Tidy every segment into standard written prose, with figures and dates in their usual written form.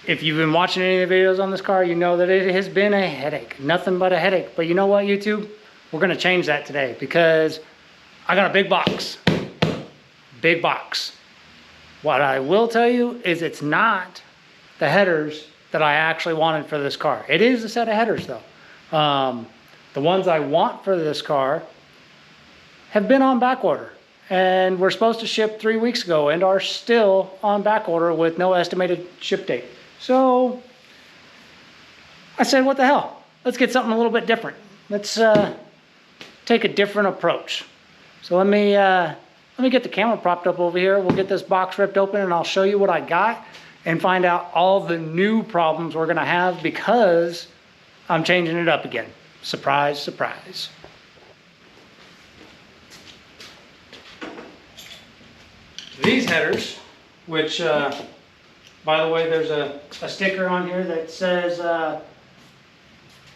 If you've been watching any of the videos on this car, you know that it has been a headache. Nothing but a headache. But you know what, YouTube? We're gonna change that today because I got a big box. Big box. What I will tell you is it's not the headers that I actually wanted for this car. It is a set of headers though. The ones I want for this car have been on back order and were supposed to ship 3 weeks ago and are still on back order with no estimated ship date. So I said, what the hell? Let's get something a little bit different. Let's take a different approach. So let me get the camera propped up over here. We'll get this box ripped open and I'll show you what I got and find out all the new problems we're gonna have because I'm changing it up again. Surprise, surprise. These headers, which, by the way, there's a sticker on here that says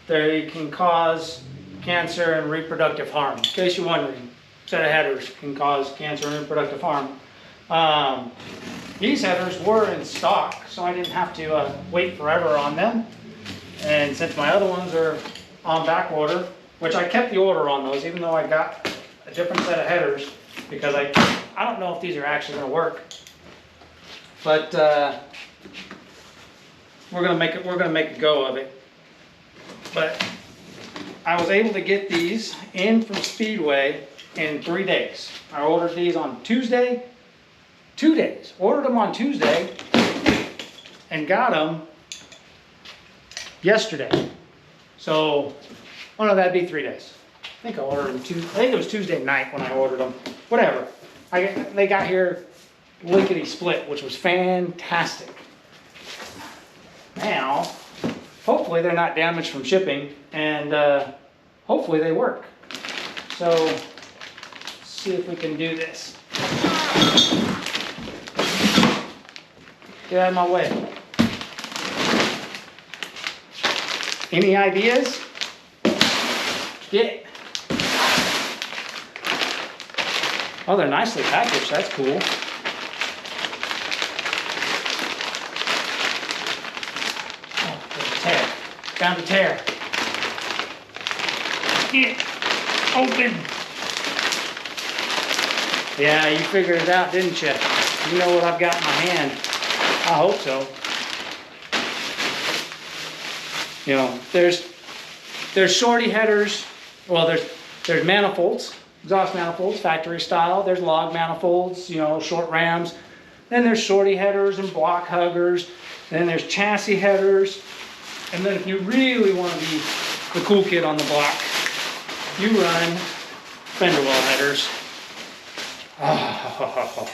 they can cause cancer and reproductive harm. In case you're wondering, a set of headers can cause cancer and reproductive harm. These headers were in stock, so I didn't have to wait forever on them. And since my other ones are on back order, which I kept the order on those, even though I got a different set of headers, because I don't know if these are actually going to work. But we're gonna make a go of it. But I was able to get these in from Speedway in 3 days. I ordered these on Tuesday, 2 days. Ordered them on Tuesday and got them yesterday. So, oh no, that'd be 3 days. I think I ordered them I think it was Tuesday night when I ordered them. Whatever. They got here lickety split, which was fantastic. Now, hopefully they're not damaged from shipping, and hopefully they work. So, let's see if we can do this. Get out of my way. Any ideas? Get. Oh, they're nicely packaged. That's cool. Oh, there's a tear. Found a tear. Get open. Yeah, you figured it out, didn't you? You know what I've got in my hand. I hope so. You know, there's shorty headers. Well, there's manifolds, exhaust manifolds, factory style. There's log manifolds, you know, short rams. Then there's shorty headers and block huggers. Then there's chassis headers. And then if you really want to be the cool kid on the block, you run fenderwell headers. Oh,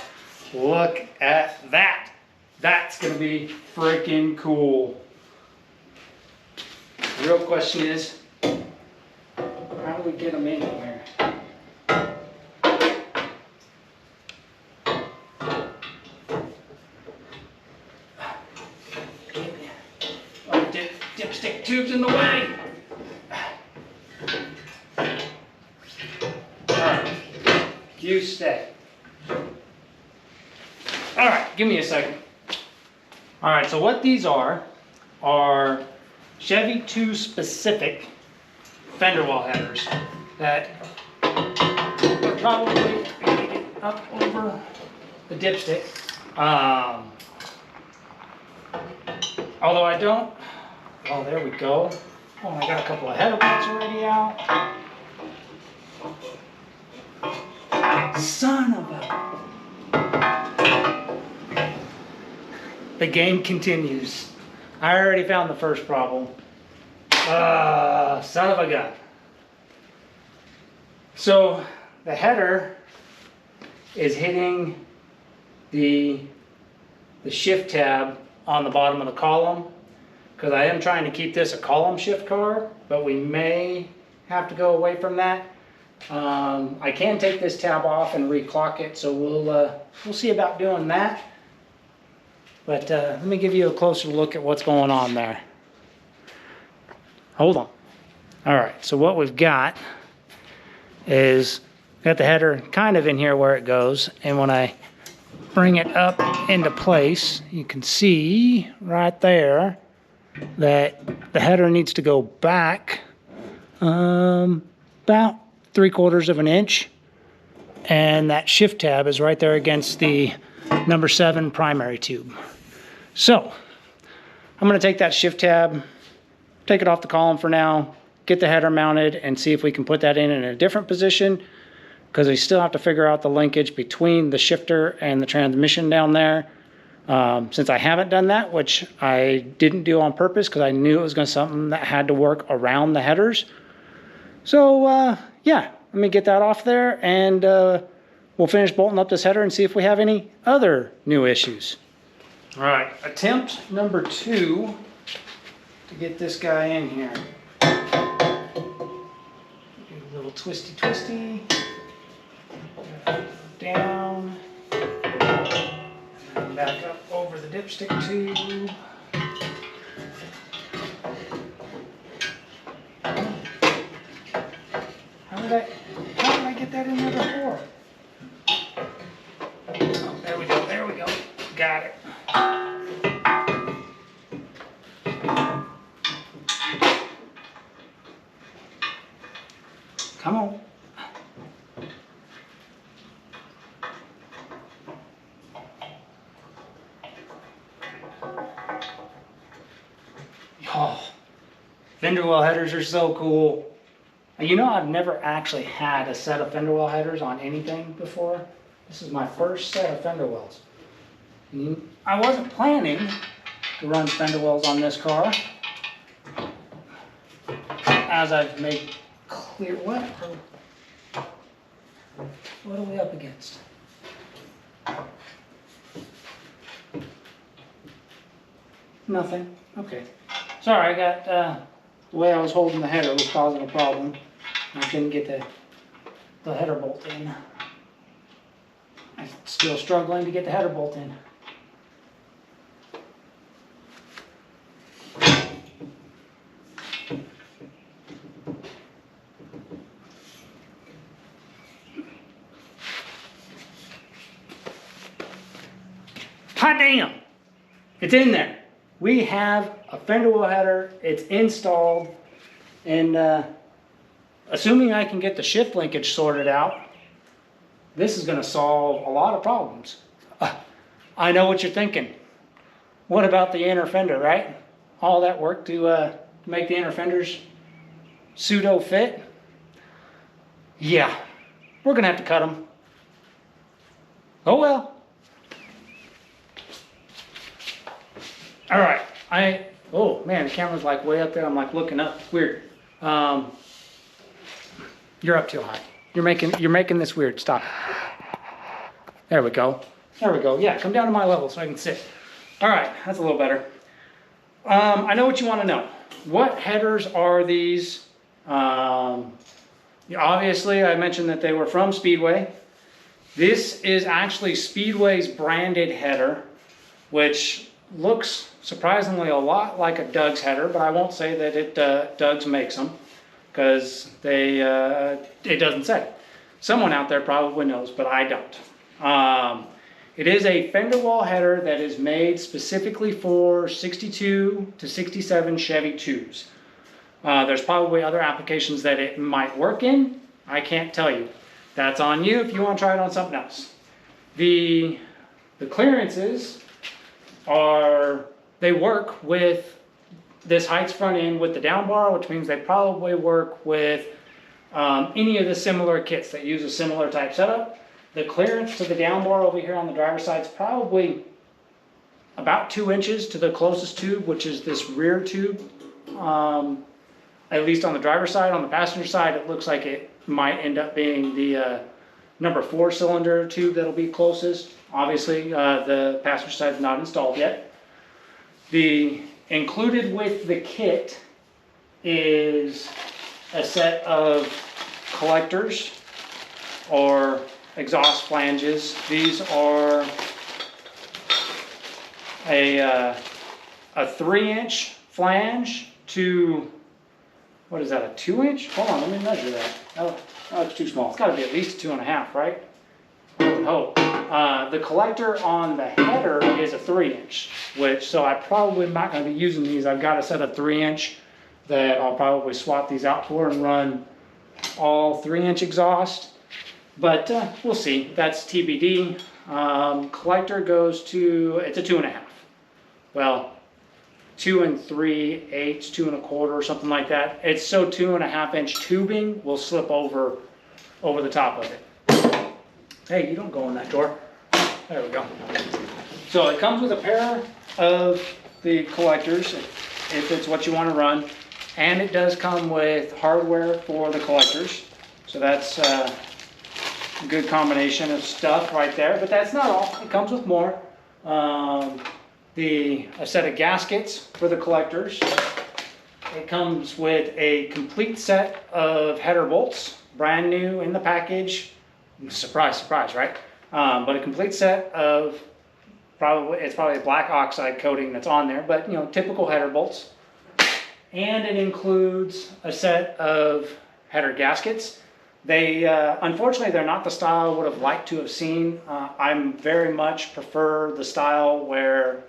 look at that. That's going to be freaking cool. The real question is, how do we get them in here? Oh, dipstick tube's in the way. Alright, you stay. Alright, give me a second. Alright, so what these are Chevy II specific fenderwell headers that are probably up over the dipstick. Although I don't, oh, there we go. Oh, I got a couple of header bolts already out. Son of a... The game continues. I already found the first problem. Son of a gun. So the header is hitting the shift tab on the bottom of the column, because I am trying to keep this a column shift car, but we may have to go away from that. I can take this tab off and reclock it, so we'll see about doing that. But let me give you a closer look at what's going on there. Hold on. All right, so what we've got is, got the header kind of in here where it goes, and when I bring it up into place, you can see right there that the header needs to go back about 3/4 of an inch, and that shift tab is right there against the number 7 primary tube. So I'm going to take that shift tab, take it off the column for now, get the header mounted, and see if we can put that in a different position, because we still have to figure out the linkage between the shifter and the transmission down there. Since I haven't done that, which I didn't do on purpose because I knew it was going to be something that had to work around the headers. So yeah, let me get that off there, and we'll finish bolting up this header and see if we have any other new issues. All right, attempt number 2 to get this guy in here. Do a little twisty. Down. And back up over the dipstick tube. How did I get that in there before? Oh, there we go. Got it. Come on. Oh, fender well headers are so cool. You know, I've never actually had a set of fender well headers on anything before. This is my first set of fender wells. I wasn't planning to run fender wells on this car, as I've made clear. What are we up against? Nothing. Okay. Sorry, I got the way I was holding the header was causing a problem. I couldn't get the header bolt in. I'm still struggling to get the header bolt in. Hot damn! It's in there. We have a fender well header. It's installed, and assuming I can get the shift linkage sorted out, this is going to solve a lot of problems. I know what you're thinking. What about the inner fender, right? All that work to make the inner fenders pseudo fit? Yeah, we're going to have to cut them. Oh well. All right, oh man, the camera's like way up there. I'm like looking up. It's weird. You're up too high. You're making this weird. Stop. There we go. Yeah, come down to my level so I can sit. All right, that's a little better. I know what you want to know. What headers are these? Obviously, I mentioned that they were from Speedway. This is actually Speedway's branded header, which looks surprisingly a lot like a Doug's header, but I won't say that Doug's makes them, because it doesn't say. Someone out there probably knows, but I don't. It is a fender well header that is made specifically for 62 to 67 Chevy IIs. There's probably other applications that it might work in. I can't tell you. That's on you if you want to try it on something else. The clearances they work with this Heidts front end with the down bar, which means they probably work with any of the similar kits that use a similar type setup. The clearance to the down bar over here on the driver's side is probably about 2 inches to the closest tube, which is this rear tube. At least on the driver's side. On the passenger side, it looks like it might end up being the number 4 cylinder tube that'll be closest. Obviously, the passenger side is not installed yet. Included with the kit is a set of collectors or exhaust flanges. These are a 3-inch flange to, what is that, a 2-inch? Hold on, let me measure that. Oh, it's too small. It's got to be at least 2.5, right? hope. The collector on the header is a 3-inch, which, so I probably not going to be using these. I've got a set of 3-inch that I'll probably swap these out for and run all 3-inch exhaust. But we'll see. That's TBD. Collector goes to, it's a 2.5. Well, 2 3/8, 2 1/4, or something like that. It's so 2.5-inch tubing will slip over the top of it. Hey, you don't go in that door. There we go. So it comes with a pair of the collectors, if it's what you want to run, and it does come with hardware for the collectors. So that's a good combination of stuff right there. But that's not all. It comes with more. A set of gaskets for the collectors. It comes with a complete set of header bolts, brand new in the package. Surprise, surprise, right? But a complete set of it's probably a black oxide coating that's on there, but you know, typical header bolts. And it includes a set of header gaskets. They unfortunately they're not the style I would have liked to have seen. I'm very much prefer the style where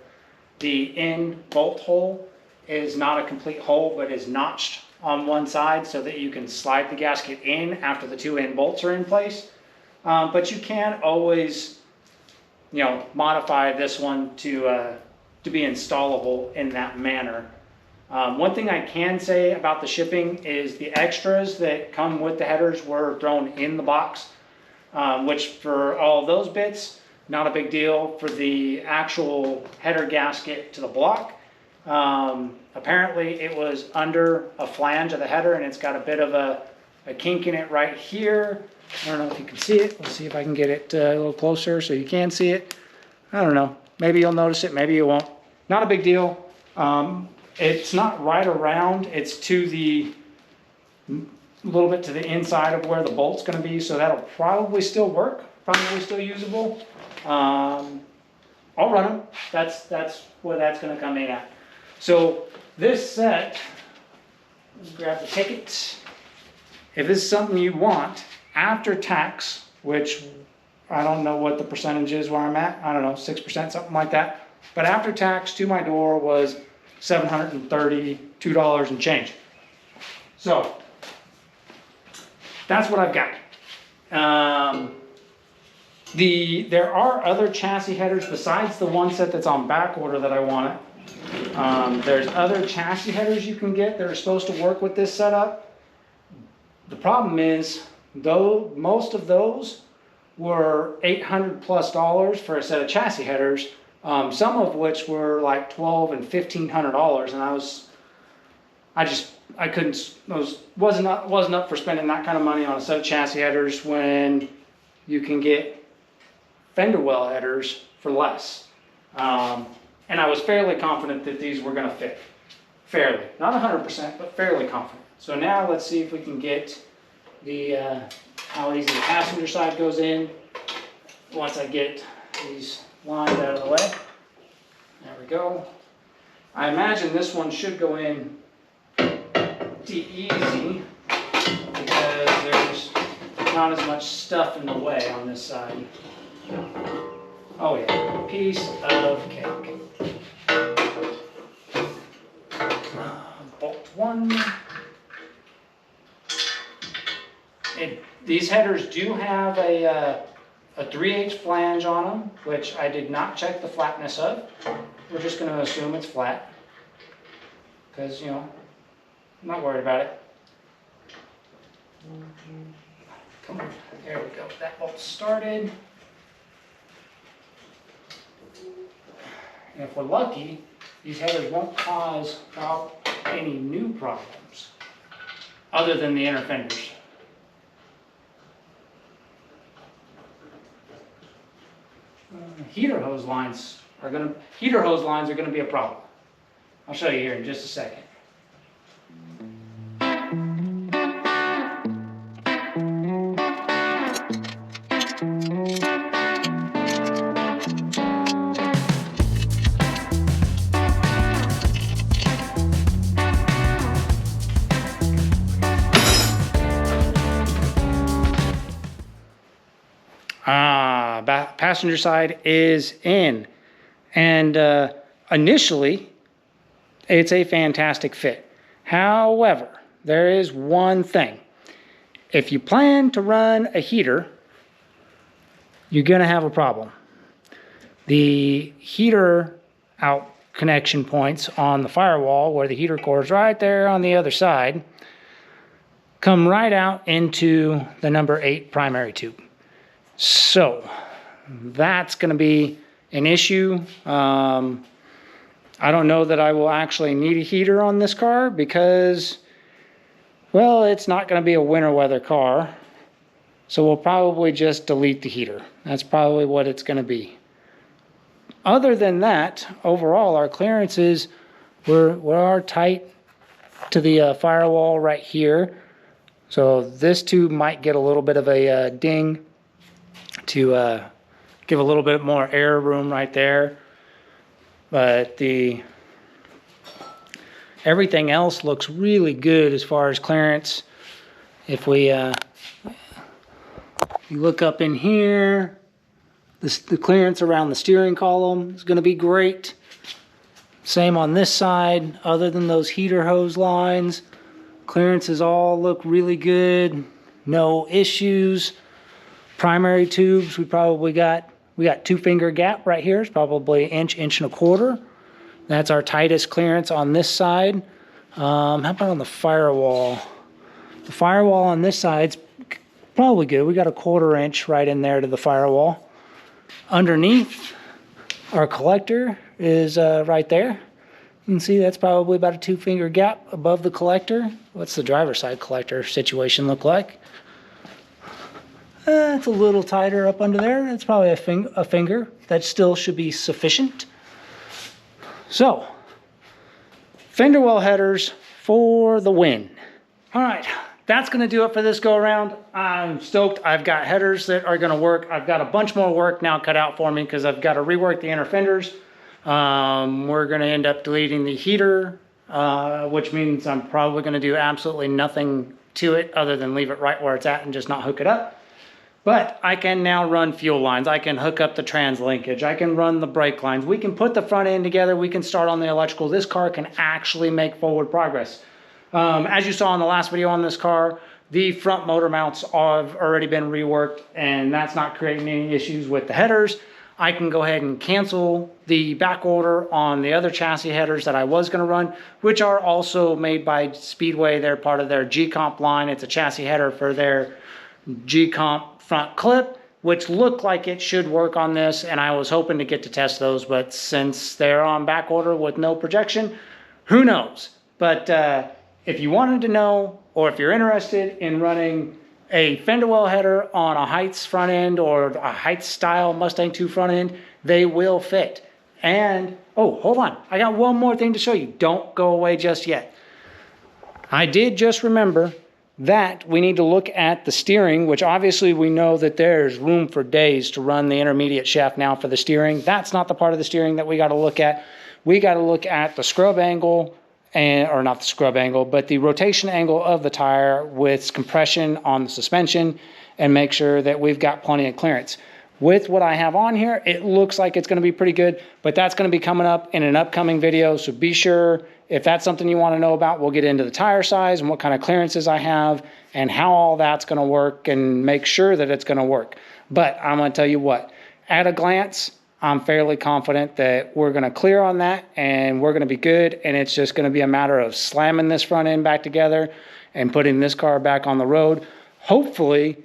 the end bolt hole is not a complete hole, but is notched on one side so that you can slide the gasket in after the 2 end bolts are in place. But you can always, you know, modify this one to be installable in that manner. One thing I can say about the shipping is the extras that come with the headers were thrown in the box, which for all of those bits, not a big deal. For the actual header gasket to the block, apparently it was under a flange of the header, and it's got a bit of a kink in it right here. I don't know if you can see it. Let's see if I can get it a little closer so you can see it. I don't know. Maybe you'll notice it, maybe you won't. Not a big deal. It's not right around. It's to the little bit to the inside of where the bolt's going to be, so that'll probably still work. Probably still usable. I'll run them. That's where that's going to come in at. So this set, let's grab the ticket. If this is something you want, after tax, which I don't know what the percentage is where I'm at, I don't know, 6%, something like that. But after tax to my door was $732 and change. So that's what I've got. There are other chassis headers besides the one set that's on back order that I wanted. There's other chassis headers you can get that are supposed to work with this setup. The problem is, though, most of those were $800+ for a set of chassis headers, some of which were like $1,200 and $1,500, and I couldn't, wasn't up for spending that kind of money on a set of chassis headers when you can get fenderwell headers for less. And I was fairly confident that these were going to fit. Fairly. Not 100%, but fairly confident. So now let's see if we can get the how easy the passenger side goes in once I get these lines out of the way. There we go. I imagine this one should go in pretty easy because there's not as much stuff in the way on this side. Oh yeah, piece of cake. Bolt one. These headers do have a 3/8 flange on them, which I did not check the flatness of. We're just going to assume it's flat because, you know, I'm not worried about it. Come on, there we go. That bolt started. And if we're lucky, these headers won't cause any new problems other than the inner fenders. Heater hose lines are going to be a problem. I'll show you here in just a second. passenger side is in. And initially, it's a fantastic fit. However, there is one thing. If you plan to run a heater, you're going to have a problem. The heater out connection points on the firewall, where the heater core is right there on the other side, come right out into the number 8 primary tube. So that's going to be an issue. I don't know that I will actually need a heater on this car because, well, it's not going to be a winter weather car. So we'll probably just delete the heater. That's probably what it's going to be. Other than that, overall, our clearances are tight to the firewall right here. So this tube might get a little bit of a ding to give a little bit more air room right there. But everything else looks really good as far as clearance. If we you look up in here, the clearance around the steering column is going to be great. Same on this side, other than those heater hose lines. Clearances all look really good. No issues. Primary tubes, we got 2-finger gap right here. It's probably an inch and a quarter. That's our tightest clearance on this side. How about on the firewall? The firewall on this side's probably good. We got a 1/4 inch right in there to the firewall. Underneath, our collector is right there. You can see that's probably about a 2-finger gap above the collector. What's the driver's side collector situation look like? It's a little tighter up under there. It's probably a finger. That still should be sufficient. So, fender well headers for the win. All right, that's going to do it for this go around. I'm stoked. I've got headers that are going to work. I've got a bunch more work now cut out for me because I've got to rework the inner fenders. We're going to end up deleting the heater, which means I'm probably going to do absolutely nothing to it other than leave it right where it's at and just not hook it up. But I can now run fuel lines. I can hook up the trans linkage. I can run the brake lines. We can put the front end together. We can start on the electrical. This car can actually make forward progress. As you saw in the last video on this car, the front motor mounts have already been reworked, and that's not creating any issues with the headers. I can go ahead and cancel the back order on the other chassis headers that I was going to run, which are also made by Speedway. They're part of their G-Comp line. It's a chassis header for their G-Comp front clip, which looked like it should work on this, and I was hoping to get to test those, but since they're on back order with no projection, who knows? But if you wanted to know, or if you're interested in running a fender well header on a Heidts front end or a Heidts style Mustang II front end, they will fit. And, oh, hold on, I got one more thing to show you. Don't go away just yet. I did just remember that we need to look at the steering, which obviously we know that there's room for days to run the intermediate shaft now for the steering. That's not the part of the steering that we got to look at. We got to look at the scrub angle, or not the scrub angle, but the rotation angle of the tire with compression on the suspension, and make sure that we've got plenty of clearance. With what I have on here, it looks like it's going to be pretty good, but that's going to be coming up in an upcoming video, so be sure, if that's something you want to know about, we'll get into the tire size and what kind of clearances I have and how all that's going to work and make sure that it's going to work. But I'm going to tell you what, at a glance, I'm fairly confident that we're going to clear on that and we're going to be good, and it's just going to be a matter of slamming this front end back together and putting this car back on the road. Hopefully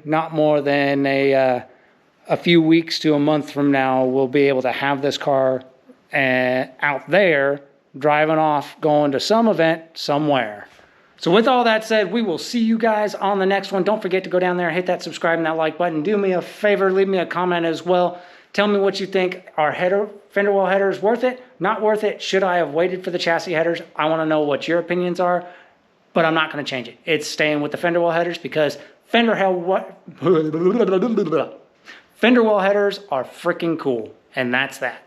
not more than a few weeks to a month from now, we'll be able to have this car out there driving off, going to some event somewhere. So with all that said, we will see you guys on the next one. Don't forget to go down there, hit that subscribe and that like button. Do me a favor, leave me a comment as well. Tell me what you think. Are fender well headers worth it? Not worth it? Should I have waited for the chassis headers? I want to know what your opinions are, but I'm not going to change it. It's staying with the fender well headers because fender well headers are freaking cool, and that's that.